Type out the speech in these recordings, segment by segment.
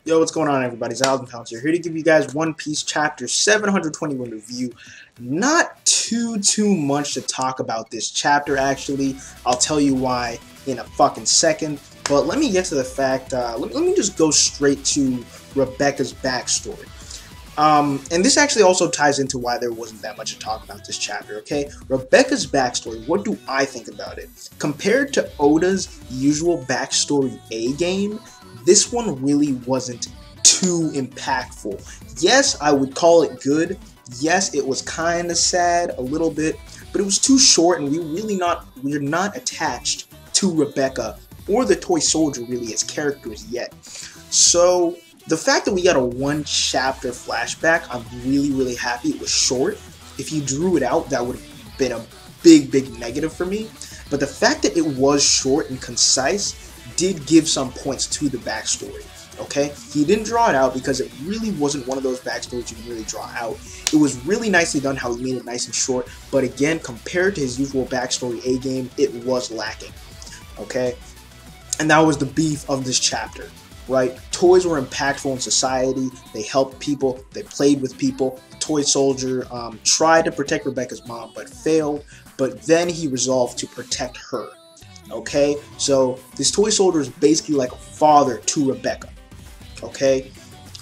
Yo, what's going on, everybody? It's Alvin Pounce here to give you guys One Piece Chapter 721 review. Not too much to talk about this chapter, actually. I'll tell you why in a fucking second. But let me get to the fact, let me just go straight to Rebecca's backstory. And this actually also ties into why there wasn't that much to talk about this chapter, okay? Rebecca's backstory, what do I think about it? Compared to Oda's usual backstory A-game, this one really wasn't too impactful. Yes, I would call it good. Yes, it was kind of sad a little bit, but it was too short, and we're not attached to Rebecca or the toy soldier really as characters yet. So the fact that we got a one-chapter flashback, I'm really happy. It was short. If you drew it out, that would have been a big negative for me. But the fact that it was short and concise did give some points to the backstory, okay? He didn't draw it out because it really wasn't one of those backstories you can really draw out. It was really nicely done how he made it nice and short, but again, compared to his usual backstory A-game, it was lacking, okay? And that was the beef of this chapter, right? Toys were impactful in society. They helped people. They played with people. The toy soldier tried to protect Rebecca's mom, but failed. But then he resolved to protect her. Okay, so this toy soldier is basically like a father to Rebecca. Okay,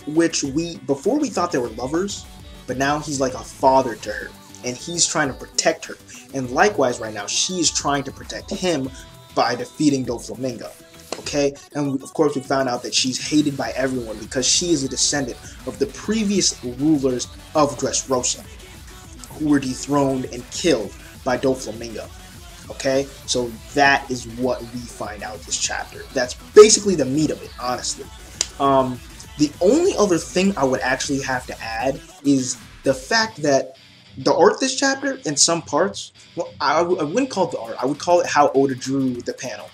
which before we thought they were lovers, but now he's like a father to her, and he's trying to protect her. And likewise, right now she's trying to protect him by defeating Doflamingo. Okay, and of course we found out that she's hated by everyone because she is a descendant of the previous rulers of Dressrosa, who were dethroned and killed by Doflamingo. Okay, so that is what we find out this chapter. That's basically the meat of it, honestly. The only other thing I would actually have to add is the fact that the art this chapter, in some parts, well, I wouldn't call it the art. I would call it how Oda drew the panel.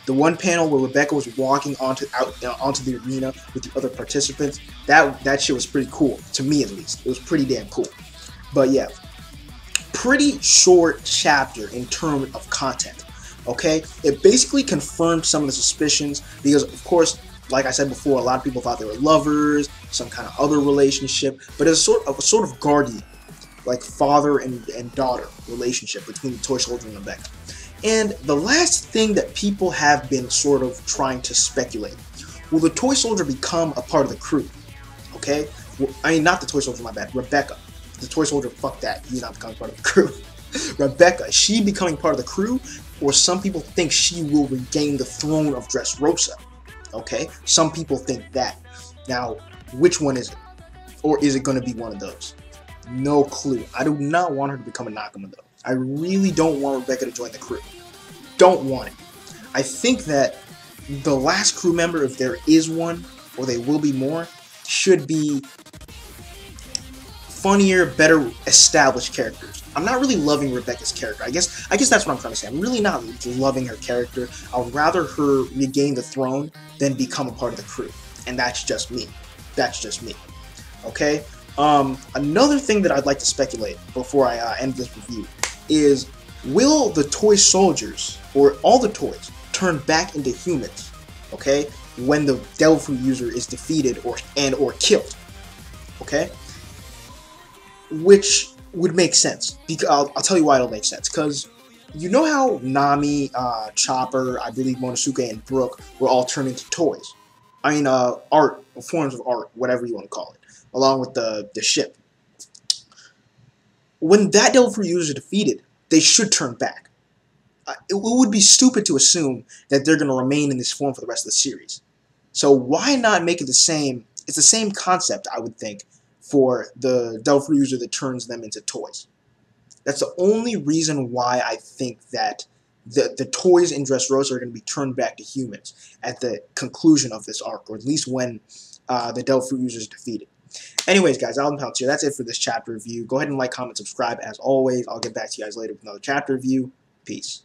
The one panel where Rebecca was walking onto the arena with the other participants, that shit was pretty cool, to me at least. It was pretty damn cool. But yeah, pretty short chapter in terms of content, okay? It basically confirmed some of the suspicions because, of course, like I said before, a lot of people thought they were lovers, some kind of other relationship, but it's a sort of guardian, like father and daughter relationship between the toy soldier and Rebecca. And the last thing that people have been sort of trying to speculate, will the toy soldier become a part of the crew? Okay? Well, I mean, not the toy soldier, my bad, Rebecca. The toy soldier, fuck that, he's not becoming part of the crew. Rebecca, is she becoming part of the crew? Or some people think she will regain the throne of Dressrosa. Okay? Some people think that. Now, which one is it? Or is it going to be one of those? No clue. I do not want her to become a Nakama, though. I really don't want Rebecca to join the crew. Don't want it. I think that the last crew member, if there is one, or there will be more, should be funnier, better established characters. I'm not really loving Rebecca's character. I guess that's what I'm trying to say. I'm really not loving her character. I would rather her regain the throne than become a part of the crew. And that's just me. That's just me. Okay? Another thing that I'd like to speculate before I end this review is, will the toy soldiers, or all the toys, turn back into humans, okay, when the Devil Fruit user is defeated or killed, okay? Which would make sense. Because I'll tell you why it'll make sense. Because you know how Nami, Chopper, I believe Monosuke, and Brook were all turned into toys? I mean, art, forms of art, whatever you want to call it, along with the ship. When that Devil Fruit user is defeated, they should turn back. It would be stupid to assume that they're going to remain in this form for the rest of the series. So why not make it the same? It's the same concept, I would think, for the Devil Fruit user that turns them into toys. That's the only reason why I think that the toys in Dressrosa are going to be turned back to humans at the conclusion of this arc, or at least when the Devil Fruit user is defeated. Anyways, guys, Alvin Pounce here. That's it for this chapter review. Go ahead and like, comment, subscribe. As always, I'll get back to you guys later with another chapter review. Peace.